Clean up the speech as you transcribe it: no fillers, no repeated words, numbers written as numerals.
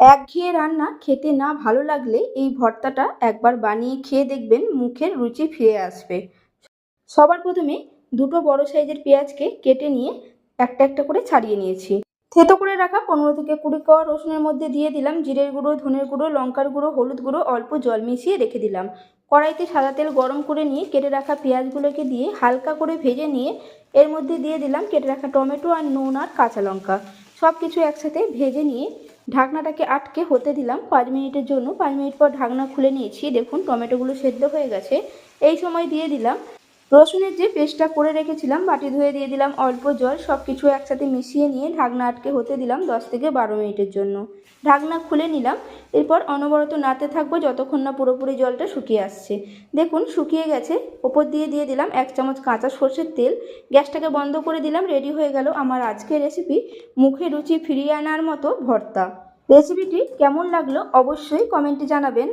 একঘেয়ে রান্না খেতে না ভালো লাগলে এই ভর্তাটা একবার বানিয়ে খেয়ে দেখবেন, মুখের রুচি ফিরে আসবে। সবার প্রথমে দুটো বড় সাইজের পেঁয়াজকে কেটে নিয়ে একটা একটা করে ছাড়িয়ে নিয়েছি। থেতো করে রাখা 15 থেকে 20 কোয়া রসুনের মধ্যে দিয়ে দিলাম জিরের গুঁড়ো, ধনের গুঁড়ো, লঙ্কার গুঁড়ো, হলুদ গুঁড়ো, অল্প জল মিশিয়ে রেখে দিলাম। কড়াইতে সাদা তেল গরম করে নিয়ে কেটে রাখা পেঁয়াজগুলোকে দিয়ে হালকা করে ভেজে নিয়ে এর মধ্যে দিয়ে দিলাম কেটে রাখা টমেটো আর নুন আর কাঁচা লঙ্কা। সব কিছু একসাথে ভেজে নিয়ে ঢাকনাটাকে আটকে হতে দিলাম 5 মিনিটের জন্য। 5 মিনিট পর ঢাকনা খুলে নিয়েছি, দেখুন টমেটোগুলো সেদ্ধ হয়ে গেছে। এই সময় দিয়ে দিলাম রসুনের যে পেস্টটা করে রেখেছিলাম, বাটি ধুয়ে দিয়ে দিলাম অল্প জল। সব কিছু একসাথে মিশিয়ে নিয়ে ঢাকনা আটকে হতে দিলাম 10 থেকে 12 মিনিটের জন্য। ঢাকনা খুলে নিলাম। এরপর অনবরত নাড়তে থাকবো যতক্ষণ না পুরোপুরি জলটা শুকিয়ে আসছে। দেখুন শুকিয়ে গেছে। ওপর দিয়ে দিয়ে দিলাম 1 চামচ কাঁচা সর্ষের তেল। গ্যাসটাকে বন্ধ করে দিলাম। রেডি হয়ে গেল আমার আজকের রেসিপি, মুখে রুচি ফিরিয়ে আনার মতো ভর্তা। রেসিপিটি কেমন লাগলো অবশ্যই কমেন্টে জানাবেন।